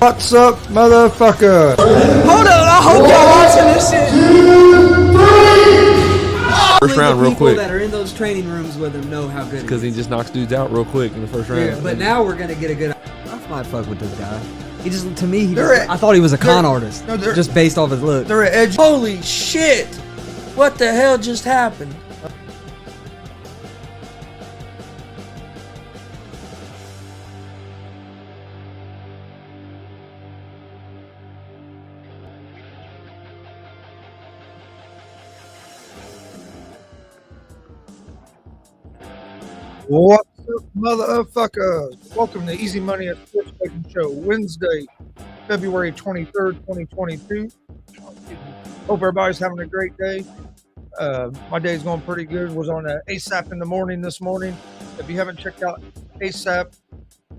What's up, motherfucker? Hold on, I hope y'all watching this shit. First round, real quick. That are in those training rooms with him know how good. Because he just knocks dudes out real quick in the first round. Yeah, but now we're gonna get a good. I might fuck with this guy. He just, to me, I thought he was a con artist, just based off his look. They're edge. Holy shit! What the hell just happened? What's up, motherfuckers? Welcome to Easy Money at Sports Betting Show, Wednesday, February 23rd, 2022. Hope everybody's having a great day. My day's going pretty good. Was on ASAP in the morning this morning. If you haven't checked out ASAP,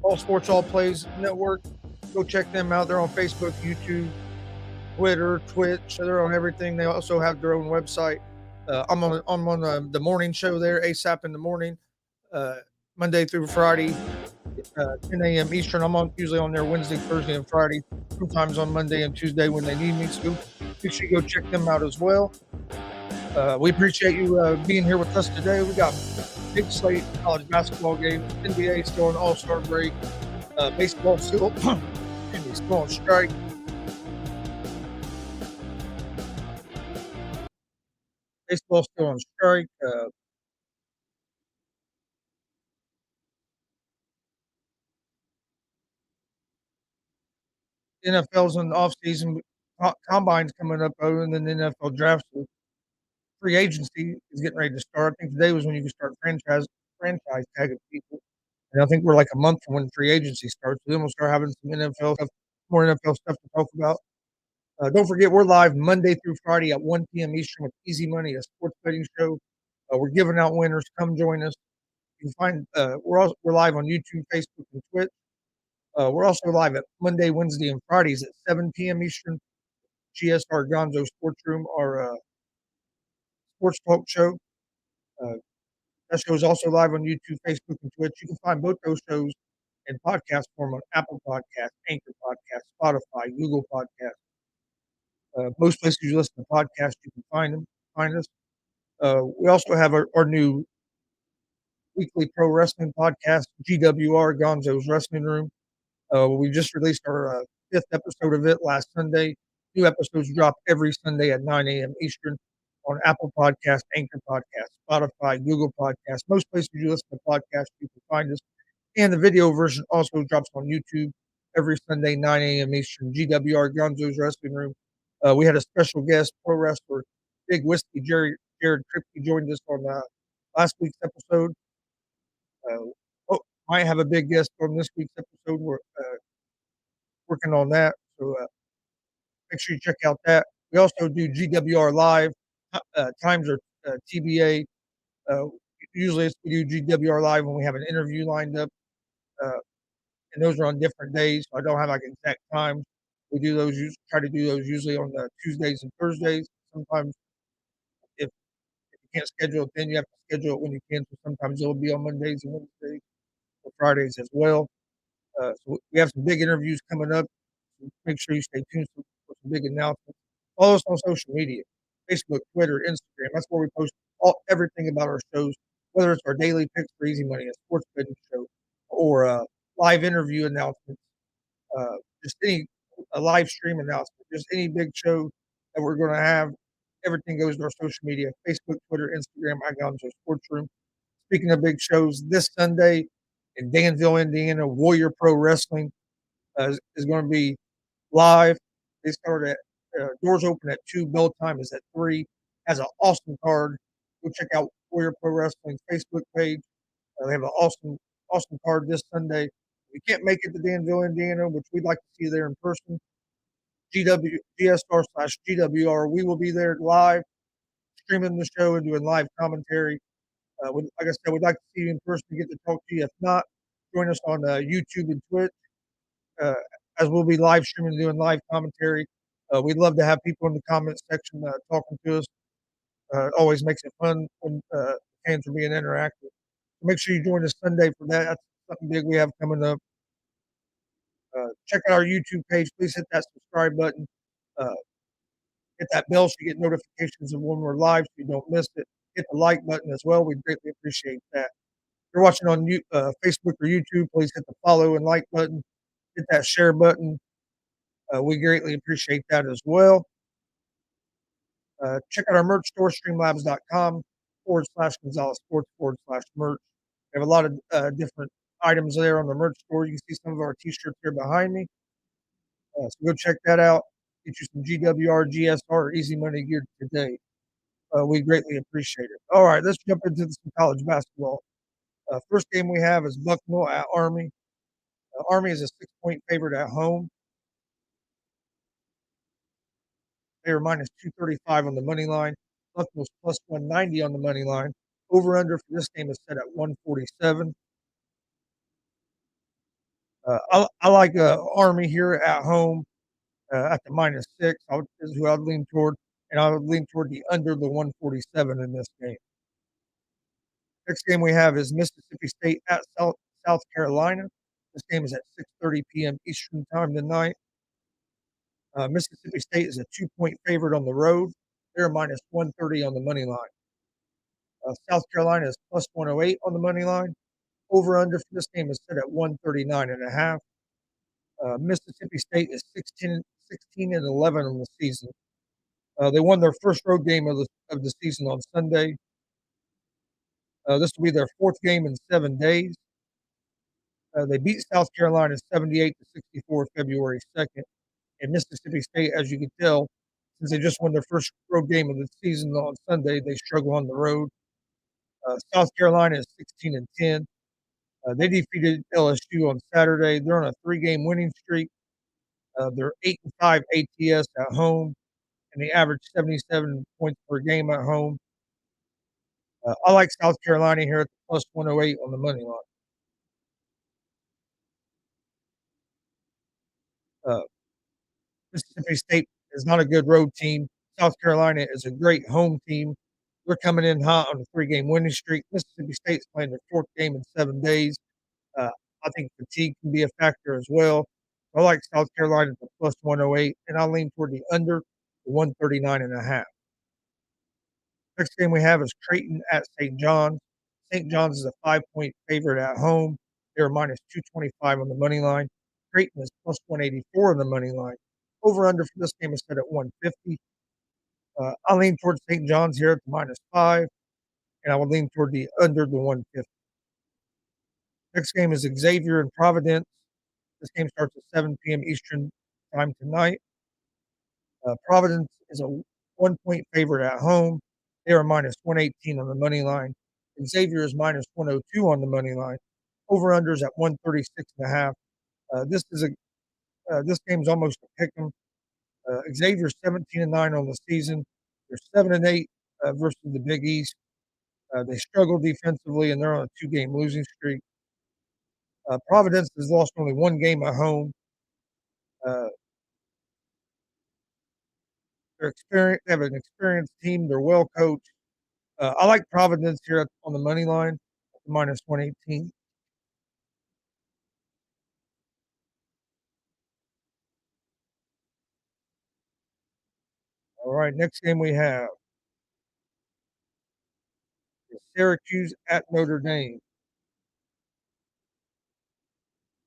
All Sports All Plays Network, go check them out. They're on Facebook, YouTube, Twitter, Twitch. They're on everything. They also have their own website. I'm on the morning show there, ASAP in the morning. Monday through Friday, 10 a.m. Eastern. I'm usually on there Wednesday, Thursday, and Friday. Sometimes on Monday and Tuesday when they need me. So make sure you go check them out as well. We appreciate you being here with us today. We got big slate college basketball games. NBA still on All-Star break. Baseball still, still on strike. Baseball still on strike. NFL's in the offseason. Combine's coming up, and then the NFL draft. So free agency is getting ready to start. I think today was when you can start franchise tagging people. And I think we're like a month from when free agency starts. So then we'll start having some NFL stuff, more NFL stuff to talk about. Don't forget, we're live Monday through Friday at 1 p.m. Eastern with Easy Money, a sports betting show. We're giving out winners. Come join us. You can find we're live on YouTube, Facebook, and Twitch. We're also live at Monday, Wednesday, and Fridays at 7 p.m. Eastern. GSR Gonzo Sports Room, our sports talk show. That show is also live on YouTube, Facebook, and Twitch. You can find both those shows in podcast form on Apple Podcasts, Anchor Podcasts, Spotify, Google Podcasts. Most places you listen to podcasts, you can find us. We also have our new weekly pro wrestling podcast, GWR Gonzo's Wrestling Room. We just released our fifth episode of it last Sunday. New episodes drop every Sunday at 9 a.m. Eastern on Apple Podcasts, Anchor Podcasts, Spotify, Google Podcasts. Most places you listen to podcasts, you can find us. And the video version also drops on YouTube every Sunday, 9 a.m. Eastern. GWR Gonzo's Wrestling Room. We had a special guest, pro wrestler, Big Whiskey, Jared Kripke joined us on last week's episode. Might have a big guest on this week's episode. We're working on that. So make sure you check out that. We also do GWR Live. Times are TBA. Usually we do GWR Live when we have an interview lined up. And those are on different days. So I don't have like exact times. We do those, try to do those usually on Tuesdays and Thursdays. Sometimes if you can't schedule it, then you have to schedule it when you can. So sometimes it'll be on Mondays and Wednesdays or Fridays as well. So we have some big interviews coming up. So make sure you stay tuned for some big announcements. Follow us on social media, Facebook, Twitter, Instagram. That's where we post everything about our shows, whether it's our daily picks for Easy Money, a sports betting show, or live interview announcements, just a live stream announcement, just any big show that we're going to have. Everything goes to our social media, Facebook, Twitter, Instagram, Gonzo Sports Room. Speaking of big shows, this Sunday in Danville, Indiana, Warrior Pro Wrestling is going to be live. They start at doors open at 2, bell time is at 3. Has an awesome card. Go check out Warrior Pro Wrestling's Facebook page. They have an awesome card this Sunday. If you can't make it to Danville, Indiana, which we'd like to see you there in person, GSR/GWR, we will be there live, streaming the show and doing live commentary. Like I said, we'd like to see you in person, get to talk to you. If not, join us on YouTube and Twitch, as we'll be live streaming and doing live commentary. We'd love to have people in the comments section talking to us. It always makes it fun when fans are being interactive. So make sure you join us Sunday for that. That's something big we have coming up. Check out our YouTube page. Please hit that subscribe button. Hit that bell so you get notifications of when we're live so you don't miss it. Hit the like button as well. We greatly appreciate that. If you're watching on Facebook or YouTube, please hit the follow and like button. Hit that share button. We greatly appreciate that as well. Check out our merch store, streamlabs.com/Gonzalez Sports/merch. We have a lot of different items there on the merch store. You can see some of our t-shirts here behind me. So go check that out. Get you some GWR, GSR, or Easy Money gear today. We greatly appreciate it. All right, let's jump into some college basketball. First game we have is Bucknell at Army. Army is a 6-point favorite at home. They are minus 235 on the money line. Bucknell's plus 190 on the money line. Over under for this game is set at 147. I like Army here at home at the minus 6. Is who I'd lean toward, and I would lean toward the under the 147 in this game. Next game we have is Mississippi State at South Carolina. This game is at 6:30 p.m. Eastern time tonight. Mississippi State is a 2-point favorite on the road. They're minus 130 on the money line. South Carolina is plus 108 on the money line. Over under for this game is set at 139.5. Mississippi State is 16-11 on the season. They won their first road game of the season on Sunday. This will be their 4th game in 7 days. They beat South Carolina 78-64 February 2nd. And Mississippi State, as you can tell, since they just won their first road game of the season on Sunday, they struggle on the road. South Carolina is 16-10. They defeated LSU on Saturday. They're on a 3-game winning streak. They're 8-5 ATS at home, and they average 77 points per game at home. I like South Carolina here at the plus 108 on the money line. Mississippi State is not a good road team. South Carolina is a great home team. They're coming in hot on a 3-game winning streak. Mississippi State's playing their 4th game in 7 days. I think fatigue can be a factor as well. I like South Carolina at the plus 108, and I lean toward the under, the 139.5. Next game we have is Creighton at St. John's. St. John's is a 5-point favorite at home. They're minus 225 on the money line. Creighton is plus 184 on the money line. Over under for this game is set at 150. I lean towards St. John's here at the minus 5, and I will lean toward the under the 150. Next game is Xavier and Providence. This game starts at 7 p.m. Eastern time tonight. Providence is a 1-point favorite at home. They are minus 118 on the money line. Xavier is minus 102 on the money line. Over unders at 136.5. This game is almost a pick 'em. Xavier's 17-9 on the season. They're 7-8 versus the Big East. They struggle defensively, and they're on a 2-game losing streak. Providence has lost only 1 game at home. They have an experienced team. They're well coached. I like Providence here on the money line, minus 118. All right, next game we have is Syracuse at Notre Dame.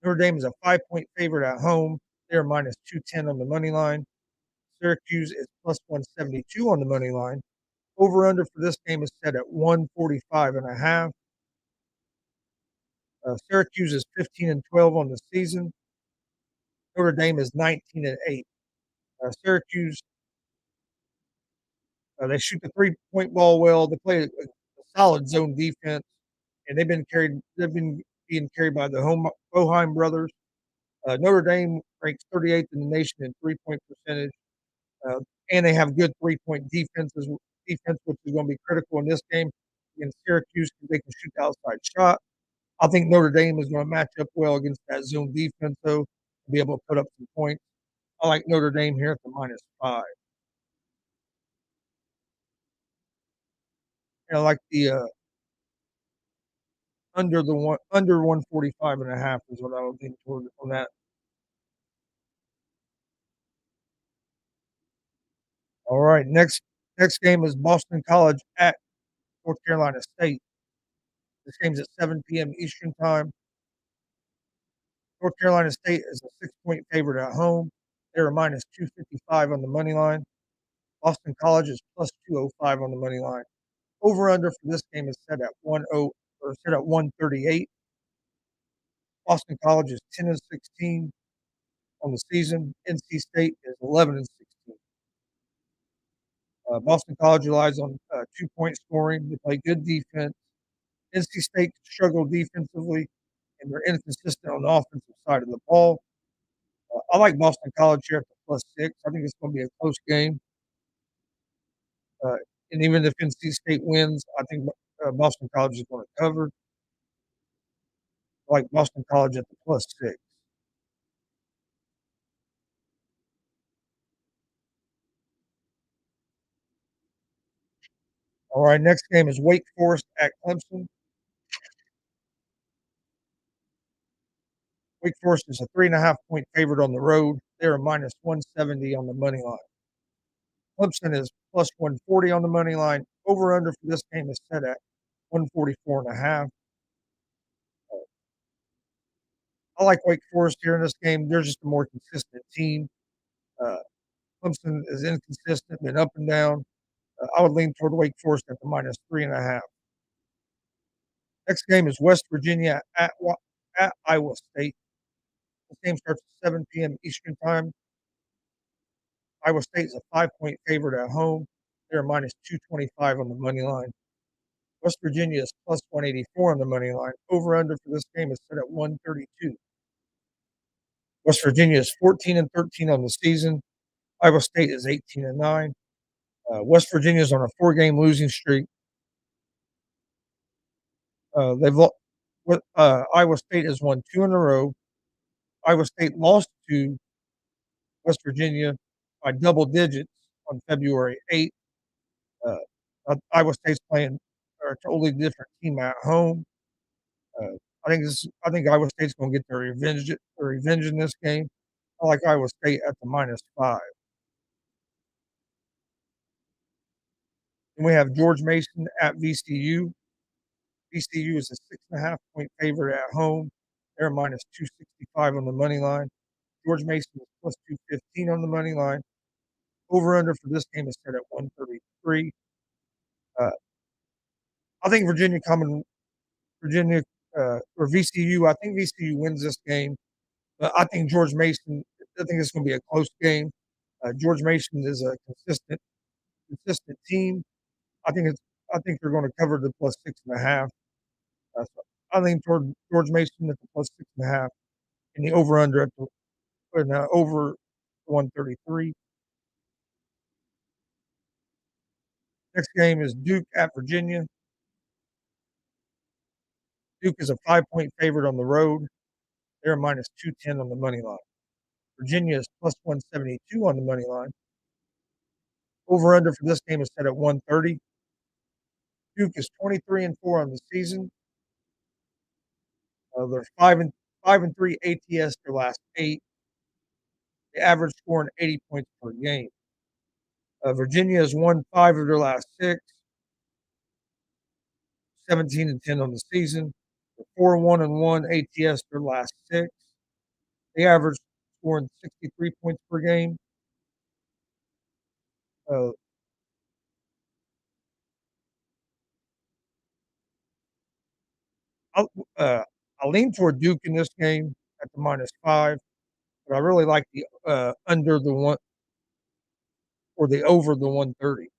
Notre Dame is a 5-point favorite at home. They're minus 210 on the money line. Syracuse is plus 172 on the money line. Over under for this game is set at 145.5. Syracuse is 15-12 on the season. Notre Dame is 19-8. Syracuse, they shoot the 3-point ball well. They play a solid zone defense, and they've been being carried by the Boheim brothers. Notre Dame ranks 38th in the nation in 3-point percentage, and they have good 3-point defense, which is going to be critical in this game against Syracuse because they can shoot the outside shot. I think Notre Dame is going to match up well against that zone defense, though, to be able to put up some points. I like Notre Dame here at the minus 5. And I like the under 145.5 is what I would think toward on that. All right, next game is Boston College at North Carolina State. This game's at 7 p.m. Eastern Time. North Carolina State is a 6-point favorite at home. They're a minus 255 on the money line. Boston College is plus 205 on the money line. Over under for this game is set at 138. Boston College is 10-16 on the season. NC State is 11-16. Boston College relies on 2-point scoring. They play good defense. NC State struggle defensively, and they're inconsistent on the offensive side of the ball. I like Boston College here at the +6. I think it's going to be a close game. And even if NC State wins, I think Boston College is going to cover. I like Boston College at the +6. All right, next game is Wake Forest at Clemson. Wake Forest is a 3.5-point favorite on the road. They're a minus 170 on the money line. Clemson is plus 140 on the money line. Over under for this game is set at 144.5. I like Wake Forest here in this game. They're just a more consistent team. Clemson is inconsistent, been up and down. I would lean toward Wake Forest at the minus 3.5. Next game is West Virginia at Iowa State. The game starts at 7 p.m. Eastern Time. Iowa State is a 5-point favorite at home. They're a minus 225 on the money line. West Virginia is plus 184 on the money line. Over under for this game is set at 132. West Virginia is 14-13 on the season. Iowa State is 18-9. West Virginia is on a 4-game losing streak. Iowa State has won 2 in a row. Iowa State lost to West Virginia by double digits on February 8th. Iowa State's playing a totally different team at home. I think Iowa State's going to get their revenge in this game. I like Iowa State at the -5. And we have George Mason at VCU. VCU is a 6.5-point favorite at home. They're minus 265 on the money line. George Mason is plus 215 on the money line. Over under for this game is set at 133. I think Virginia or VCU. I think VCU wins this game. But I think George Mason. I think it's going to be a close game. George Mason is a consistent team. I think they're going to cover the +6.5. So I lean toward George Mason at the +6.5, and the over under at the over 133. Next game is Duke at Virginia. Duke is a 5-point favorite on the road. They're minus 210 on the money line. Virginia is plus 172 on the money line. Over under for this game is set at 130. Duke is 23-4 on the season. They're 5-3 ATS their last 8. They average scoring 80 points per game. Virginia has won 5 of their last 6. 17-10 on the season. They're 4-1-1 ATS their last 6. They average scoring 63 points per game. I'll lean toward Duke in this game at the -5, but I really like the under the 1 or the over the 130.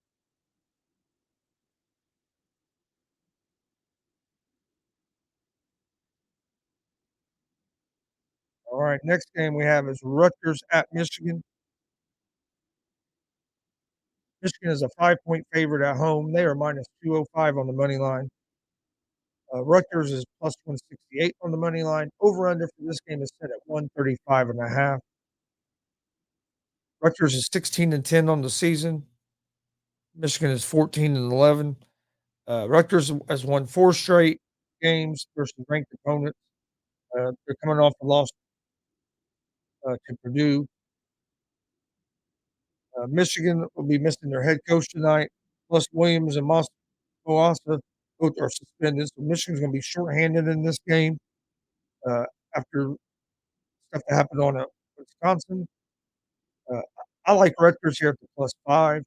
All right, next game we have is Rutgers at Michigan. Michigan is a 5-point favorite at home. They are minus 205 on the money line. Rutgers is plus 168 on the money line. Over under for this game is set at 135.5. Rutgers is 16-10 on the season. Michigan is 14-11. Rutgers has won 4 straight games versus ranked opponents. They're coming off a loss to Purdue. Michigan will be missing their head coach tonight, plus Williams and Moasa both are suspended, so Michigan's going to be shorthanded in this game after stuff that happened on Wisconsin. Uh, I like Rutgers here at the +5.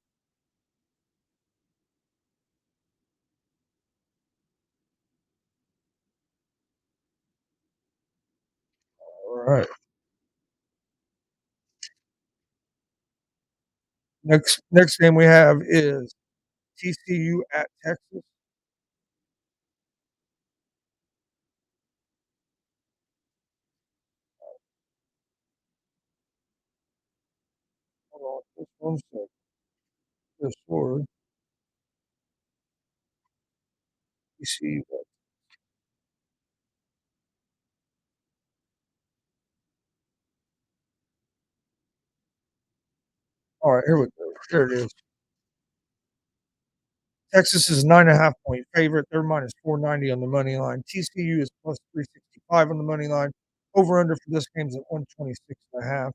All right. Next game we have is TCU at Texas. Hold on, just 1 second. The score. TCU. All right, here we go. There it is. Texas is a 9.5-point favorite. They're -490 on the money line. TCU is +365 on the money line. Over under for this game is at 126.5.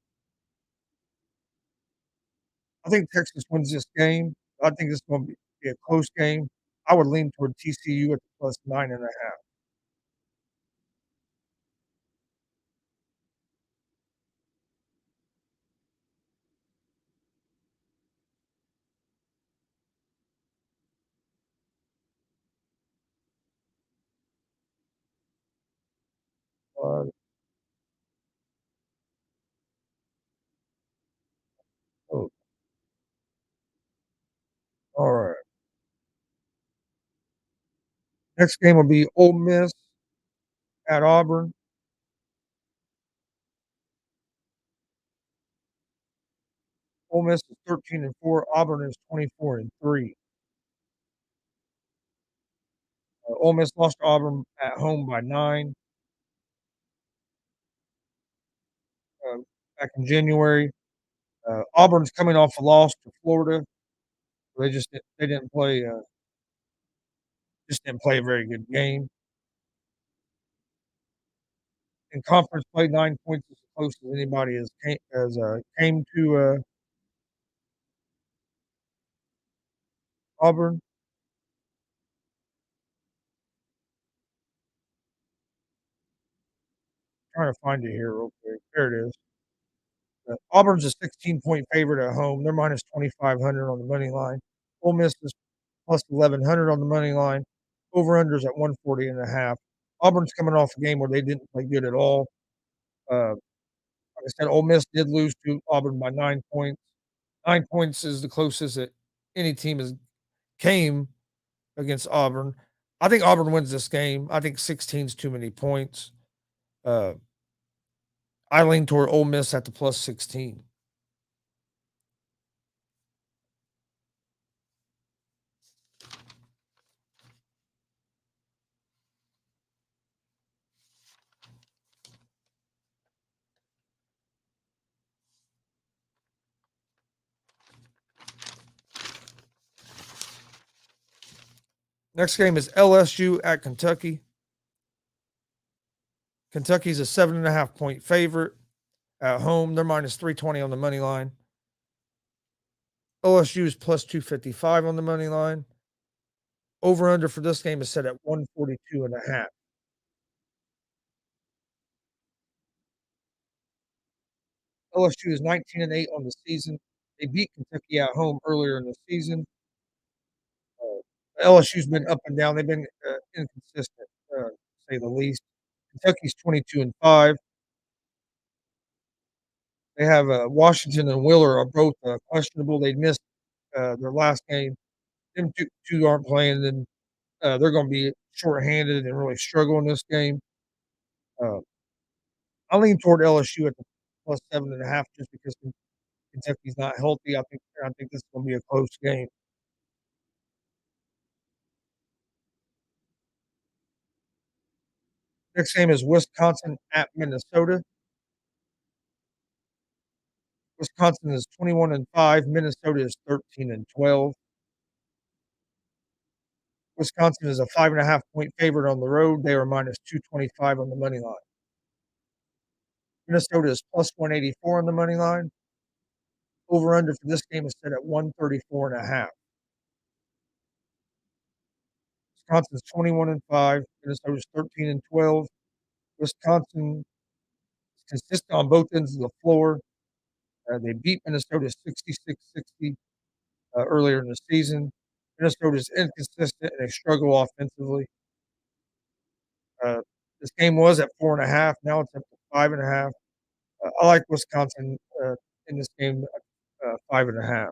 I think Texas wins this game. I think this is going to be a close game. I would lean toward TCU at the +9.5. Uh, oh, all right. Next game will be Ole Miss at Auburn. Ole Miss is 13-4. Auburn is 24-3. Ole Miss lost to Auburn at home by 9 uh, back in January. Auburn's coming off a loss to Florida. They didn't play just didn't play a very good game. In conference play, 9 points is as close as anybody came to Auburn. Trying to find it here real quick. There it is. Auburn's a 16-point favorite at home. They're -2,500 on the money line. Ole Miss is +1,100 on the money line. Over/unders at 140.5. Auburn's coming off a game where they didn't play good at all. Like I said, Ole Miss did lose to Auburn by 9 points. 9 points is the closest that any team has came against Auburn. I think Auburn wins this game. I think 16 is too many points. Uh, I lean toward Ole Miss at the +16. Next game is LSU at Kentucky. Kentucky's a 7.5-point favorite at home. They're -320 on the money line. LSU is +255 on the money line. Over/under for this game is set at 142.5. LSU is 19-8 on the season. They beat Kentucky at home earlier in the season. LSU's been up and down. They've been inconsistent, to say the least. Kentucky's 22-5. They have Washington and Wheeler are both questionable. They missed their last game. Them two aren't playing, and they're going to be shorthanded and really struggle in this game. Uh, I lean toward LSU at the +7.5 just because Kentucky's not healthy. I think this is going to be a close game. Next game is Wisconsin at Minnesota. Wisconsin is 21-5. Minnesota is 13-12. Wisconsin is a 5.5-point favorite on the road. They are -225 on the money line. Minnesota is +184 on the money line. Over under for this game is set at 134.5. Wisconsin's 21-5. Minnesota's 13-12. Wisconsin is consistent on both ends of the floor. They beat Minnesota 66-60 earlier in the season. Minnesota's inconsistent and they struggle offensively. This game was at 4.5. Now it's up to 5.5. I like Wisconsin in this game, 5.5.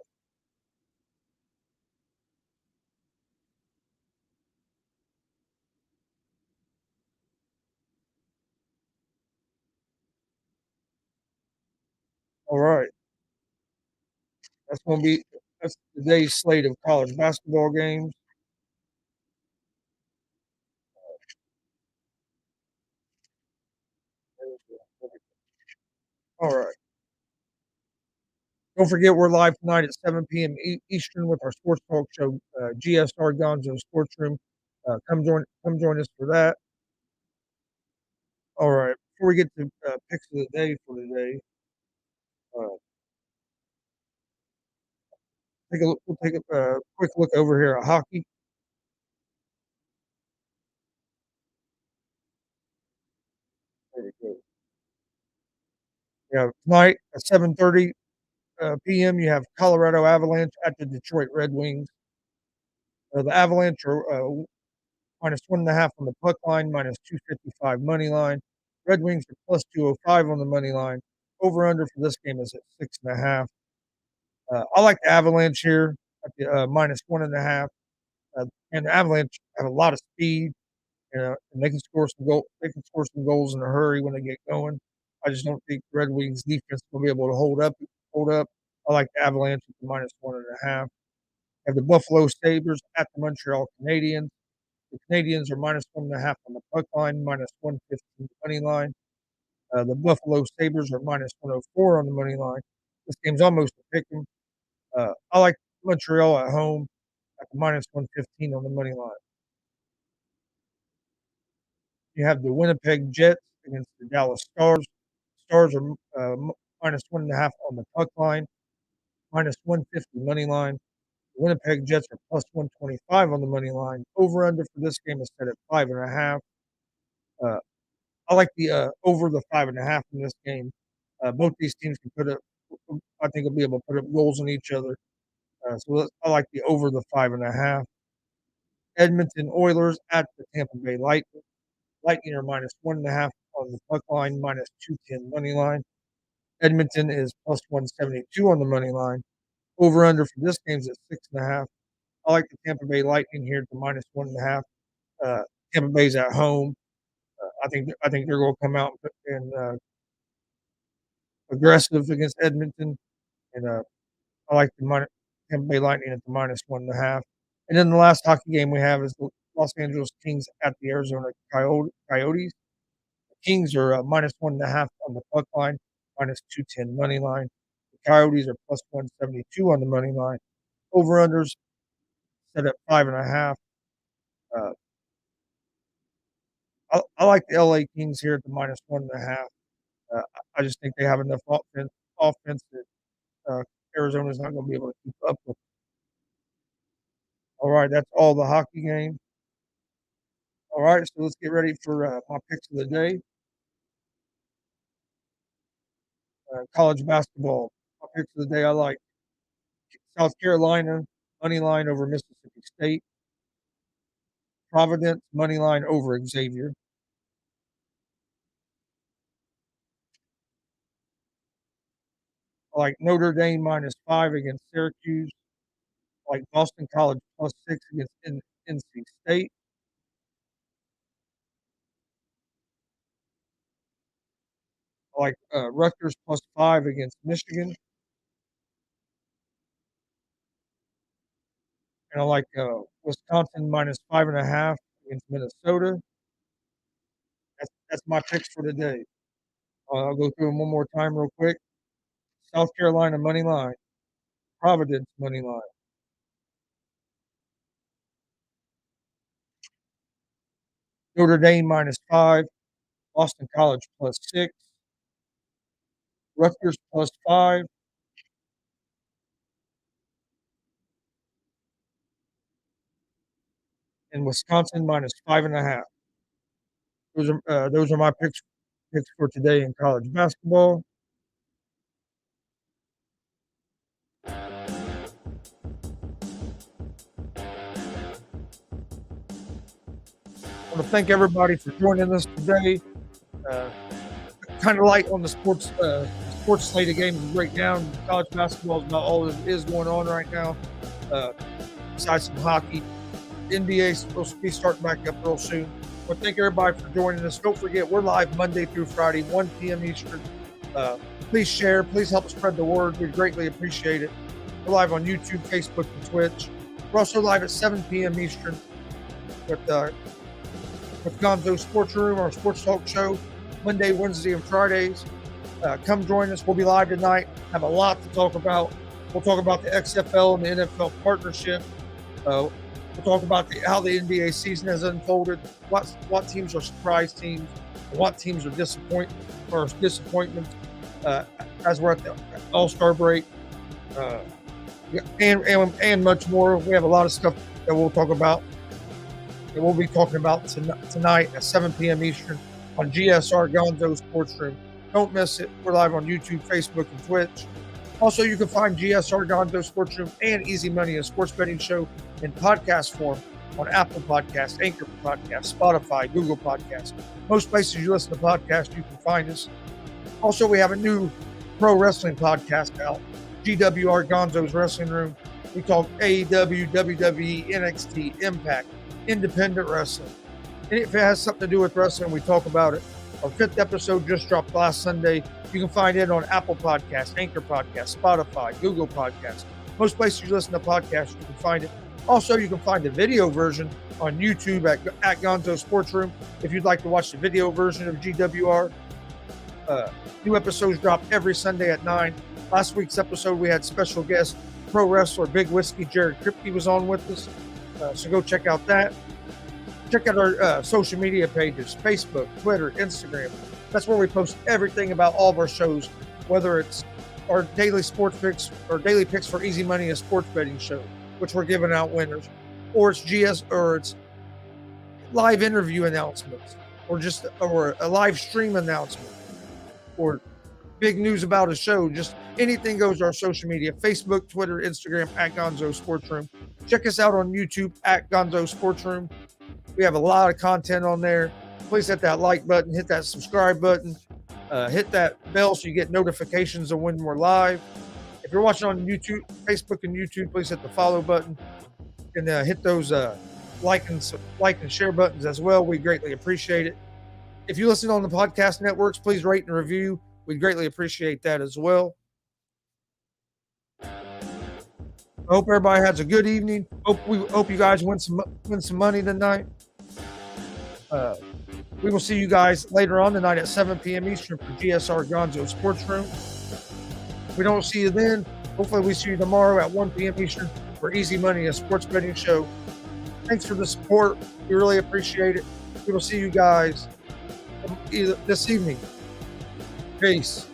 All right, that's today's slate of college basketball games. All right. Don't forget, we're live tonight at 7 p.m. Eastern with our sports talk show, GSR Gonzo Sports Room. Come join us for that. All right. Before we get to picks of the day for today, we'll take a quick look over here at hockey. There we go. Yeah, tonight at 7:30 p.m. you have Colorado Avalanche at the Detroit Red Wings. The Avalanche are minus 1.5 on the puck line, minus 255 money line. Red Wings are plus 205 on the money line. Over under for this game is at 6.5. I like the Avalanche here at the minus 1.5. And the Avalanche have a lot of speed, and they can score some goal. They can score some goals in a hurry when they get going. I just don't think Red Wings defense will be able to hold up. I like the Avalanche at the minus 1.5. Have the Buffalo Sabres at the Montreal Canadiens. The Canadiens are minus 1.5 on the puck line, minus 115 money line. The Buffalo Sabres are minus 104 on the money line. This game's almost a pick 'em. I like Montreal at home at the minus 115 on the money line. You have the Winnipeg Jets against the Dallas Stars. Stars are minus 1.5 on the puck line, minus 150 money line. The Winnipeg Jets are plus 125 on the money line. Over under for this game is set at 5.5. Uh, I like the over the 5.5 in this game. Both these teams can put up. I think will be able to put up goals on each other. So I like the over the 5.5. Edmonton Oilers at the Tampa Bay Lightning. Lightning are minus 1.5 on the puck line, minus 210 money line. Edmonton is plus 172 on the money line. Over under for this game is at 6.5. I like the Tampa Bay Lightning here to minus 1.5. Tampa Bay's at home. I think they're going to come out and aggressive against Edmonton, and I like the Tampa Bay Lightning at the minus 1.5. And then the last hockey game we have is the Los Angeles Kings at the Arizona Coyotes. The Kings are minus 1.5 on the puck line, minus 210 money line. The Coyotes are plus 172 on the money line. Over unders set at 5.5. Uh, I like the LA Kings here at the minus 1.5. I just think they have enough offense that Arizona's not going to be able to keep up with. All right, that's all the hockey games. All right, so let's get ready for my picks of the day. College basketball. My picks of the day, I like South Carolina money line over Mississippi State. Providence money line over Xavier. I like Notre Dame minus 5 against Syracuse. I like Boston College plus 6 against NC State. I like Rutgers plus 5 against Michigan. And I like Wisconsin minus 5.5 against Minnesota. That's my picks for today. I'll go through them one more time real quick. South Carolina money line, Providence money line, Notre Dame minus 5, Boston College plus 6, Rutgers plus 5, and Wisconsin -5.5. Those are my picks for today in college basketball. I want to thank everybody for joining us today. Kind of light on the sports slate of games right now. College basketball is about all that is going on right now. Besides some hockey, NBA is supposed to be starting back up real soon. But thank everybody for joining us. Don't forget, we're live Monday through Friday, 1 p.m. Eastern. Please share. Please help spread the word. We greatly appreciate it. We're live on YouTube, Facebook, and Twitch. We're also live at 7 p.m. Eastern with Gonzo Sports Room, our sports talk show, Monday, Wednesday, and Fridays. Come join us. We'll be live tonight. Have a lot to talk about. We'll talk about the XFL and the NFL partnership. We'll talk about how the NBA season has unfolded, what teams are surprise teams, what teams are disappointments as we're at the All-Star break, and much more. We have a lot of stuff that we'll talk about. And we'll be talking about tonight at 7 p.m. Eastern on GSR Gonzo Sports Room. Don't miss it. We're live on YouTube, Facebook, and Twitch. Also, you can find GSR Gonzo Sports Room and Easy Money, a sports betting show, in podcast form on Apple Podcasts, Anchor Podcasts, Spotify, Google Podcasts. Most places you listen to podcasts, you can find us. Also, we have a new pro wrestling podcast out, GWR Gonzo's Wrestling Room. We talk AEW, WWE, NXT, Impact, independent wrestling. And if it has something to do with wrestling, we talk about it. Our 5th episode just dropped last Sunday. You can find it on Apple Podcasts, Anchor Podcasts, Spotify, Google Podcasts. Most places you listen to podcasts, you can find it. Also, you can find the video version on YouTube at Gonzo Sports Room if you'd like to watch the video version of GWR. New episodes drop every Sunday at 9. Last week's episode, we had special guest, pro wrestler Big Whiskey Jared Kripke was on with us. So go check out that. Check out our social media pages, Facebook, Twitter, Instagram. That's where we post everything about all of our shows, whether it's our daily sports picks or daily picks for Easy Money, a sports betting show, which we're giving out winners, or it's live interview announcements, or a live stream announcement, or big news about a show. Just anything goes to our social media, Facebook, Twitter, Instagram, at Gonzo Sports Room. Check us out on YouTube at Gonzo Sports Room. We have a lot of content on there. Please hit that like button, hit that subscribe button, hit that bell so you get notifications of when we're live. If you're watching on YouTube, Facebook and YouTube, please hit the follow button and hit those like and share buttons as well. We greatly appreciate it. If you listen on the podcast networks, please rate and review. We'd greatly appreciate that as well. I hope everybody has a good evening. Hope you guys win some money tonight. We will see you guys later on tonight at 7 p.m. Eastern for GSR Gonzo Sports Room. If we don't see you then, hopefully we see you tomorrow at 1 p.m. Eastern for Easy Money, a sports betting show. Thanks for the support. We really appreciate it. We will see you guys this evening. Peace.